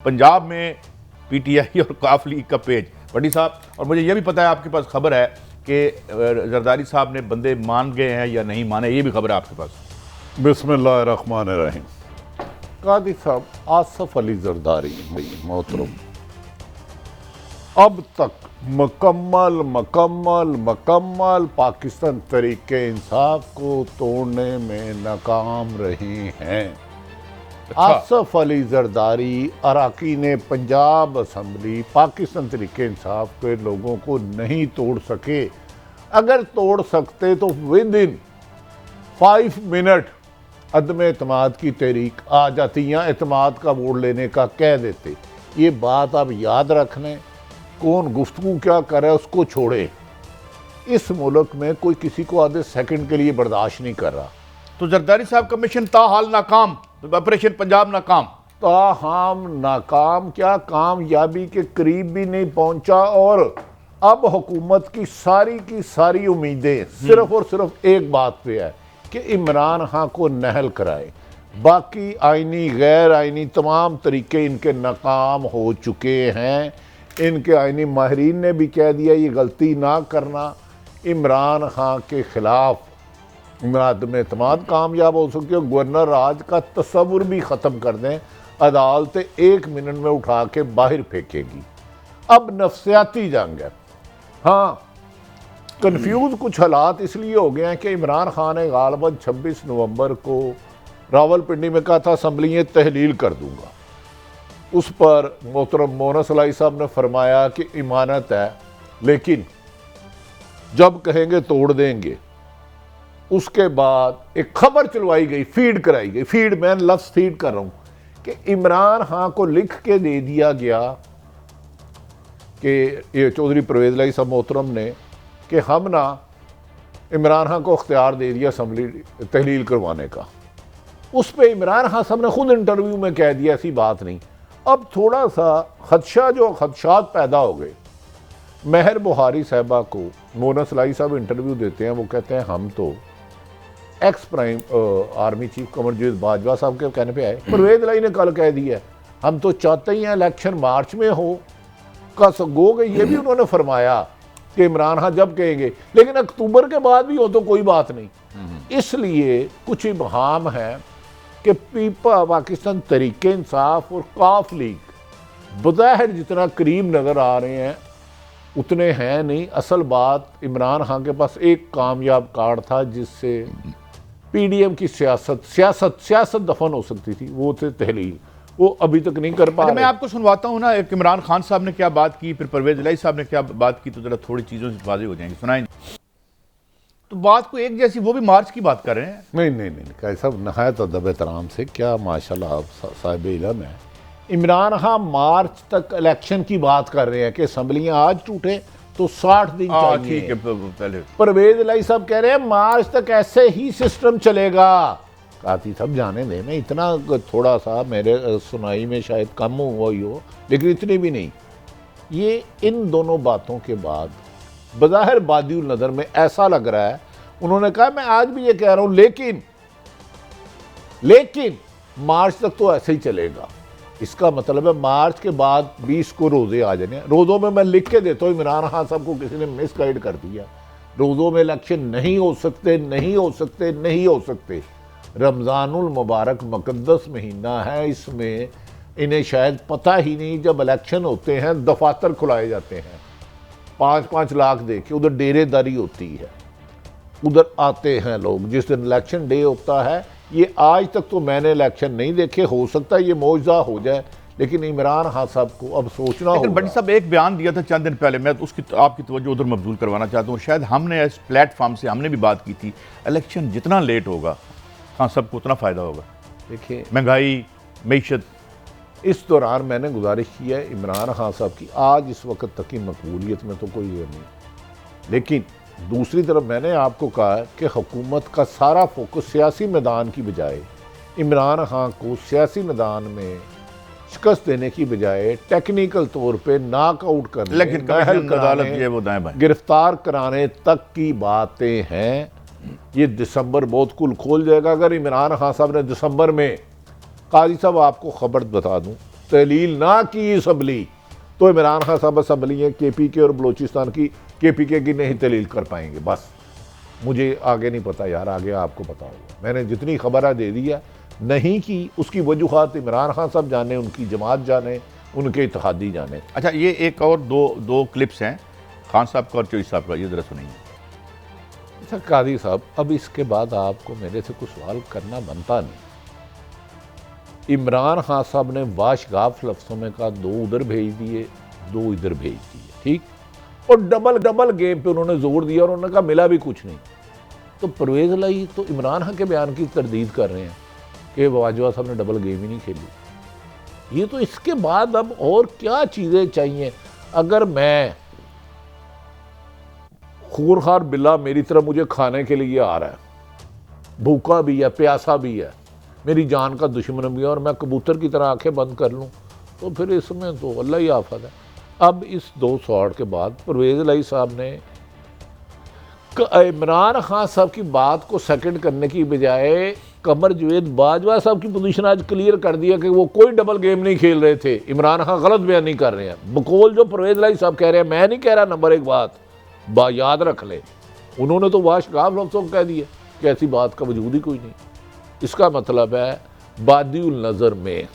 पंजाब में पीटीआई और काफ लीग का पेज बड़ी साहब, और मुझे यह भी पता है आपके पास खबर है कि जरदारी साहब ने बंदे मान गए हैं या नहीं माने, ये भी खबर है आपके पास। बिस्मिल्लाहिर्रहमानिर्रहीम। कादी साहब आसफ अली जरदारी मोहतरम अब तक मुकम्मल पाकिस्तान तरीके इंसाफ को तोड़ने में नाकाम रहे हैं। आसफ अली जरदारी अरकान पंजाब असम्बली पाकिस्तान तरीके इंसाफ के लोगों को नहीं तोड़ सके। अगर तोड़ सकते तो विद इन 5 मिनट अदम एतमाद की तहरीक आ जाती या एतमाद का वोट लेने का कह देते। ये बात आप याद रख लें। कौन गुफ्तगू क्या कर रहा है उसको छोड़े। इस मुल्क में कोई किसी को आधे सेकंड के लिए बर्दाश्त नहीं कर रहा। तो जरदारी साहब का मिशन ताहाल नाकाम, ऑपरेशन पंजाब नाकाम। ताहम नाकाम क्या, कामयाबी के करीब भी नहीं पहुंचा। और अब हुकूमत की सारी उम्मीदें सिर्फ और सिर्फ एक बात पे है कि इमरान खान को नहल कराए। बाकी आईनी गैर आईनी तमाम तरीके इनके नाकाम हो चुके हैं। इनके आईनी माहरीन ने भी कह दिया ये गलती ना करना। इमरान खान के खिलाफ अदम एतमाद कामयाब हो सकती है। गवर्नर राज का तस्वुर भी ख़त्म कर दें, अदालत 1 मिनट में उठा के बाहर फेंकेगी। अब नफ्सियाती जंग है। हाँ, कन्फ्यूज़ कुछ हालात इसलिए हो गए हैं कि इमरान खान ने गालबन 26 नवंबर को रावलपिंडी में कहा था असम्बली तहलील कर दूंगा। उस पर मोहतरम मोनस अलाई साहब ने फरमाया कि इमानत है, लेकिन जब कहेंगे तोड़ देंगे। उसके बाद एक खबर चलवाई गई, फीड कराई गई, फीड मैं लफ्ज़ फीड कर रहा हूँ कि इमरान खान को लिख के दे दिया गया कि ये चौधरी परवेज़ लाई साहब मोहतरम ने कि हम ना इमरान खान को अख्तियार दे दिया असम्बली तहलील करवाने का। उस पर इमरान खान साहब ने खुद इंटरव्यू में कह दिया ऐसी बात नहीं। अब थोड़ा सा खदशात पैदा हो गए। महर बुहारी साहबा को मोनस लाई साहब इंटरव्यू देते हैं, वो कहते हैं हम तो ex prime army chief Kamarjit Bajwa साहब के कहने पे आए। परवेज़ लाई ने कल कह दिया हम तो चाहते ही हैं इलेक्शन मार्च में हो। कस गो गई ये भी उन्होंने फरमाया कि इमरान खान जब कहेंगे, लेकिन अक्टूबर के बाद भी हो तो कोई बात नहीं। इसलिए कुछ इबहाम है कि पाकिस्तान तरीके इंसाफ और काफ लीग बज़ाहिर जितना करीब नज़र आ रहे हैं उतने हैं नहीं। असल बात इमरान खान के पास एक कामयाब कार्ड था जिससे पीडीएम की सियासत दफन हो सकती थी, वो थे तहलील। वो अभी तक नहीं कर पा रहे। मैं आपको सुनवाता हूँ ना, एक इमरान खान साहब ने क्या बात की, फिर परवेज़ लाई साहब ने क्या बात की, तो जरा थोड़ी चीज़ों से वाज़ेह हो जाएंगी। सुनाएं। तो बात को एक जैसी, वो भी मार्च की बात कर रहे हैं। नहीं कैसा नहायत अदब एहतराम से, क्या माशाल्लाह आप साहिब इल्म है। इमरान खान मार्च तक इलेक्शन की बात कर रहे हैं कि असम्बलियाँ आज टूटे तो 60 दिन चाहिए। ठीक है, पहले परवेज़ लाई साहब कह रहे हैं मार्च तक ऐसे ही सिस्टम चलेगा। काती साहब जाने दें, मैं इतना थोड़ा सा मेरे सुनाई में शायद कम हुआ ही हो, लेकिन इतनी भी नहीं। ये इन दोनों बातों के बाद बज़ाहिर बादिउल नज़र में ऐसा लग रहा है, उन्होंने कहा मैं आज भी ये कह रहा हूँ लेकिन मार्च तक तो ऐसे ही चलेगा। इसका मतलब है मार्च के बाद 20 को रोज़े आ जाने। रोज़ों में मैं लिख के देता हूँ, इमरान खान साहब को किसी ने मिसगाइड कर दिया। रोज़ों में इलेक्शन नहीं हो सकते। रमज़ानुल मुबारक मुक़द्दस महीना है, इसमें इन्हें शायद पता ही नहीं जब इलेक्शन होते हैं दफातर खुलाए जाते हैं 5-5 लाख दे के, उधर डेरेदारी होती है, उधर आते हैं लोग जिस दिन इलेक्शन डे होता है। ये आज तक तो मैंने इलेक्शन नहीं देखे, हो सकता है ये मौजज़ा हो जाए, लेकिन इमरान खान साहब को अब सोचना होगा। बड़ी साहब एक बयान दिया था चंद दिन पहले, मैं तो उसकी आपकी तवज्जो उधर मबजूल करवाना चाहता हूँ। शायद हमने इस प्लेटफॉर्म से हमने भी बात की थी, इलेक्शन जितना लेट होगा खान साहब को उतना फ़ायदा होगा। देखिए महंगाई, मईशत, इस दौरान मैंने गुजारिश की है इमरान खान साहब की, आज इस वक्त तक की मकबूलियत में तो कोई ये नहीं, लेकिन दूसरी तरफ मैंने आपको कहा कि हुकूमत का सारा फोकस सियासी मैदान की बजाय इमरान खान को सियासी मैदान में शिकस्त देने की बजाय टेक्निकल तौर पे नॉक आउट करने, लेकिन गिरफ्तार कराने तक की बातें हैं। ये दिसंबर बहुत कुल खोल जाएगा। अगर इमरान खान साहब ने दिसंबर में, काजी साहब आपको खबर बता दूं, तहलील ना की असम्बली तो इमरान खान साहब असम्बली है KPK और बलूचिस्तान की, KPK की नहीं तहलील कर पाएंगे। बस मुझे आगे नहीं पता यार, आगे आपको पता होगा। मैंने जितनी खबर दे दी है, नहीं की उसकी वजूहात इमरान खान साहब जाने, उनकी जमात जाने, उनके इत्तेहादी जाने। अच्छा, ये एक और दो क्लिप्स हैं खान साहब का और चौधरी साहब का, ये जरा सुनिए। अच्छा कादी साहब, अब इसके बाद आपको मेरे से कुछ सवाल करना बनता नहीं। इमरान खान साहब ने वाशगाफ लफ्ज़ों में कहा 2 उधर भेज दिए, 2 इधर भेज दिए, ठीक, और डबल गेम पे उन्होंने जोर दिया और उन्होंने कहा मिला भी कुछ नहीं। तो परवेज़ लाई तो इमरान खान के बयान की तरदीद कर रहे हैं कि बाजवा साहब ने डबल गेम ही नहीं खेली। ये तो इसके बाद अब और क्या चीज़ें चाहिए? अगर मैं खूनखार बिल्ला मेरी तरफ मुझे खाने के लिए आ रहा है, भूखा भी है, प्यासा भी है, मेरी जान का दुश्मन भी है, और मैं कबूतर की तरह आंखें बंद कर लूँ, तो फिर इसमें तो अल्लाह ही आफत है। अब इस 2 सवाल के बाद परवेज़ लाई साहब ने इमरान खान साहब की बात को सेकंड करने की बजाय कमर जवेद बाजवा साहब की पोजीशन आज क्लियर कर दिया कि वो कोई डबल गेम नहीं खेल रहे थे। इमरान खान गलत बयान नहीं कर रहे हैं, बकौल जो परवेज़ लाई साहब कह रहे हैं, मैं नहीं कह रहा। नंबर 1 बात याद रख ले, उन्होंने तो वाशगाफ लफ्ज़ों को कह दिया कि ऐसी बात का वजूद ही कोई नहीं। इसका मतलब है बादिउल नज़र में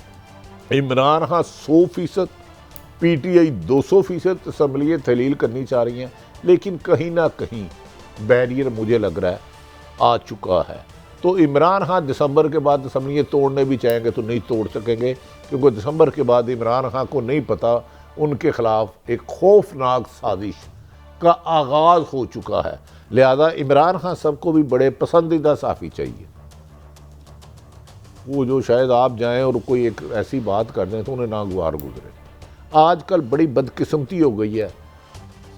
इमरान खान 100%, PTI 200% असम्बली तहलील करनी चाह रही हैं, लेकिन कहीं ना कहीं बैरियर मुझे लग रहा है आ चुका है। तो इमरान खान दिसंबर के बाद असम्बली तोड़ने भी चाहेंगे तो नहीं तोड़ सकेंगे, क्योंकि दिसंबर के बाद इमरान खान को नहीं पता, उनके खिलाफ एक खौफनाक साजिश का आगाज़ हो चुका है। लिहाजा इमरान खान सबको भी बड़े पसंदीदा साफ़ी चाहिए। वो जो शायद आप जाएं और कोई एक ऐसी बात कर दें तो उन्हें नागवार गुजरे। आजकल बड़ी बदकिस्मती हो गई है।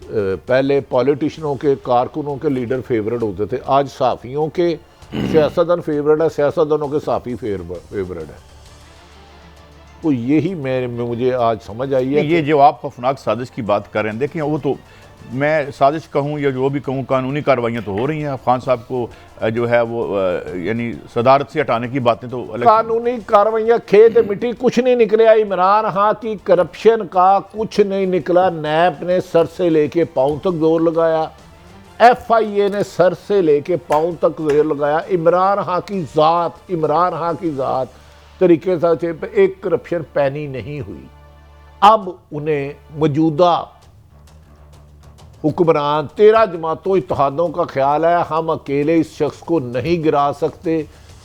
पहले पॉलिटिशियनों के, कारकुनों के लीडर फेवरेट होते थे, आज साफ़ियों के सियासतदान फेवरेट है, सियासतदानों के साफ़ी फेवरेट है। तो यही मुझे आज समझ आई है। ये जो आप खौफनाक साजिश की बात कर रहे हैं, देखिए वो तो मैं साजिश कहूँ या जो भी कहूँ, कानूनी कार्रवाइयाँ तो हो रही हैं। खान साहब को जो है वो यानी सदारत से हटाने की बातें तो अलग। कानूनी कार्रवाइयाँ खेत मिट्टी कुछ नहीं निकले। इमरान खान की करप्शन का कुछ नहीं निकला। नैब ने सर से लेके पाँव तक जोर लगाया, FIA ने सर से लेके पाँव तक जोर लगाया। इमरान खान की ज़ात तरीके से एक करप्शन पैनी नहीं हुई। अब उन्हें मौजूदा हुक्मरान 13 जमातों इत्तेहादों का ख्याल है हम अकेले इस शख्स को नहीं गिरा सकते।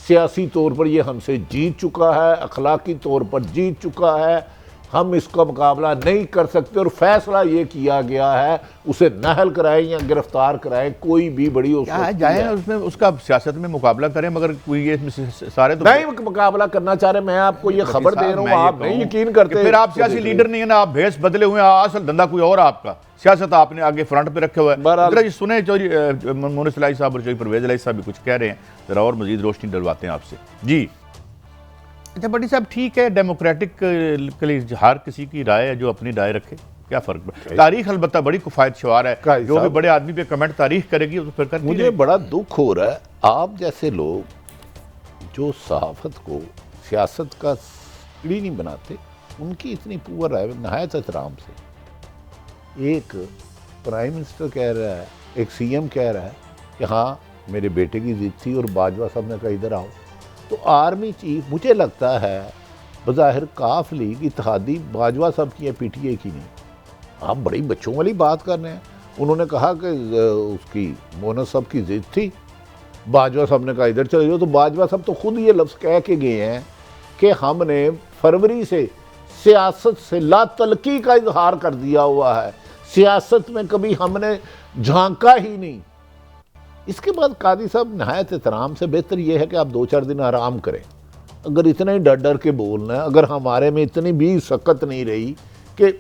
सियासी तौर पर ये हमसे जीत चुका है, अखलाकी तौर पर जीत चुका है, हम इसका मुकाबला नहीं कर सकते। और फैसला ये किया गया है उसे नहल कराएं या गिरफ्तार कराएं, कोई भी बड़ी जाए उसमें उसका सियासत में मुकाबला करें, मगर कोई ये सारे तो नहीं मुकाबला करना चाह रहे। मैं आपको ये खबर दे रहा हूँ, आप नहीं यकीन करते। फिर आप सियासी लीडर नहीं है ना, आप भेस बदले हुए हैं, असल धंधा कोई और आपका, सियासत आपने आगे फ्रंट पे रखे हुए हैं। सुने चौधरी मोनस लाई साहब और चौधरी परवेज़ लाई साहब भी कुछ कह रहे हैं, जरा और मजीद रोशनी डलवाते हैं आपसे। जी अच्छा भट्टी साहब, ठीक है, डेमोक्रेटिक के लिए हर किसी की राय है, जो अपनी राय रखे, क्या फर्क पड़ता है। तारीख अलबत्ता बड़ी कुफायत शुमार है, जो भी बड़े आदमी पे कमेंट तारीख करेगी तो फिर कर। मुझे बड़ा दुख हो रहा है, आप जैसे लोग जो सहाफत को सियासत का सीढ़ी नहीं बनाते, उनकी इतनी पुअर राय नहायत एहतराम से। एक प्राइम मिनिस्टर कह रहा है, एक CM कह रहा है कि हाँ मेरे बेटे की जिद थी और बाजवा साहब ने कहा इधर आओ। तो आर्मी चीफ मुझे लगता है बज़ाहिर काफ लीग इत्तेहादी बाजवा साहब की है, PTI की नहीं। आप बड़ी बच्चों वाली बात कर रहे हैं। उन्होंने कहा कि उसकी मोनस साहब की जिद थी, बाजवा साहब ने कहा इधर चले जाओ। तो बाजवा साहब तो खुद ये लफ्ज़ कह के गए हैं कि हमने फरवरी से सियासत से लातलकी का इजहार कर दिया हुआ है, सियासत में कभी हमने झांका ही नहीं। इसके बाद कादी साहब नहायत एहतराम से बेहतर यह है कि आप 2-4 दिन आराम करें। अगर इतना ही डर के बोलना है, अगर हमारे में इतनी भी सकत नहीं रही कि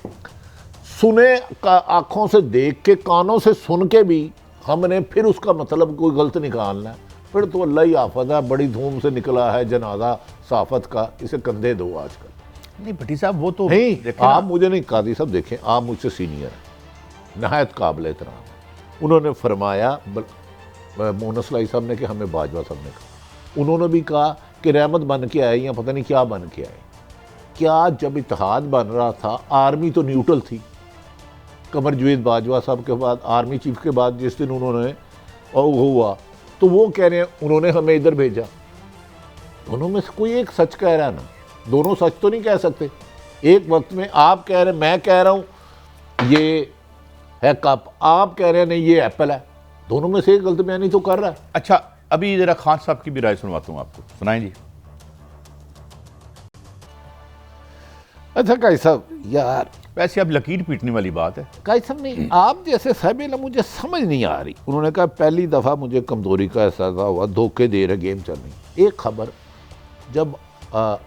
सुने का आँखों से देख के, कानों से सुन के भी हमने फिर उसका मतलब कोई गलत निकालना है, फिर तो अल्लाह ही आफत है। बड़ी धूम से निकला है जनाजा साफत का, इसे कंधे दो आजकल। नहीं भट्टी साहब वो तो नहीं, आप मुझे नहीं, कादी साहब देखें, आप मुझसे सीनियर हैं, नहायत काबिल एहतराम। उन्होंने फरमाया, मोनस लाई साहब ने कि हमें बाजवा साहब ने कहा, उन्होंने भी कहा कि रहमत बन के आए या पता नहीं क्या बन के आए। क्या जब इत्तेहाद बन रहा था आर्मी तो न्यूट्रल थी, कमर जवेद बाजवा साहब के बाद आर्मी चीफ के बाद जिस दिन उन्होंने और वो हुआ तो वो कह रहे हैं उन्होंने हमें इधर भेजा। दोनों में से कोई एक सच कह रहा है ना, दोनों सच तो नहीं कह सकते। एक वक्त में आप कह रहे हैं, मैं कह रहा हूं ये है कप, आप कह रहे हैं नहीं ये एप्पल है, दोनों में से एक गलत बयानी तो कर रहा है। अच्छा, अभी जरा खान साहब की भी राय सुनवाता हूँ आपको, सुनाएं जी। अच्छा काई साहब, यार वैसे अब लकीर पीटने वाली बात है। काई साहब नहीं, आप जैसे साहब ना मुझे समझ नहीं आ रही। उन्होंने कहा पहली दफ़ा मुझे कमज़ोरी का एहसास हुआ, धोखे दे रहे गेम चल रही। एक खबर जब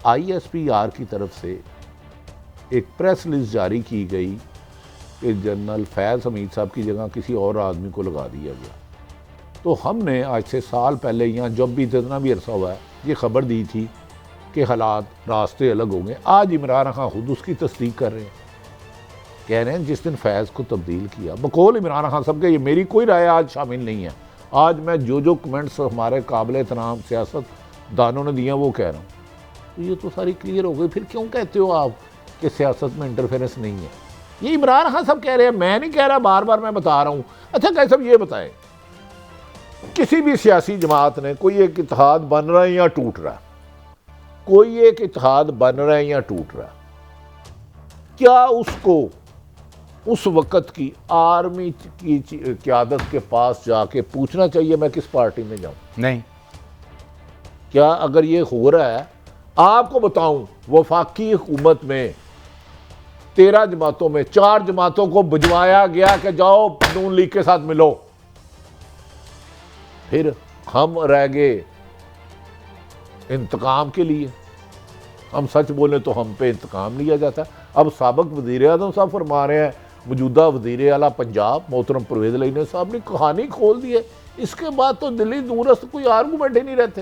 ISPR की तरफ से एक प्रेस लिस्ट जारी की गई कि जनरल फैज़ हमीद साहब की जगह किसी और आदमी को लगा दिया गया, तो हमने आज से साल पहले यहाँ जब भी जितना भी अरसा हुआ है ये खबर दी थी कि हालात रास्ते अलग होंगे। आज इमरान खान खुद उसकी तस्दीक कर रहे हैं, कह रहे हैं जिस दिन फैज़ को तब्दील किया, बकौल इमरान खान साहब के, ये मेरी कोई राय आज शामिल नहीं है, आज मैं जो कमेंट्स हमारे काबिल एहतराम सियासत दानों ने दिया वो कह रहा हूँ, तो ये तो सारी क्लियर हो गई। फिर क्यों कहते हो आप कि सियासत में इंटरफेरेंस नहीं है? ये इमरान खान साहब कह रहे हैं, मैं नहीं कह रहा, बार बार मैं बता रहा हूँ। अच्छा कैसे साहब ये बताएं, किसी भी सियासी जमात ने कोई एक इत्तेहाद बन रहा है या टूट रहा है, कोई एक इत्तेहाद बन रहा है या टूट रहा है, क्या उसको उस वक़्त की आर्मी की क़यादत के पास जाके पूछना चाहिए मैं किस पार्टी में जाऊं? नहीं। क्या अगर ये हो रहा है, आपको बताऊं, वफाकी हुकूमत में 13 जमातों में 4 जमातों को भिजवाया गया कि जाओ नून लीग के साथ मिलो, फिर हम रह गए इंतकाम के लिए। हम सच बोले तो हम पे इंतकाम लिया जाता। अब साबिक वज़ीर आज़म साहब फरमा रहे हैं, मौजूदा वज़ीर आला पंजाब मोहतरम परवेज़ इलाही साहब ने कहानी खोल दी है। इसके बाद तो दिल्ली दूरस्थ कोई आर्गूमेंट ही नहीं रहते।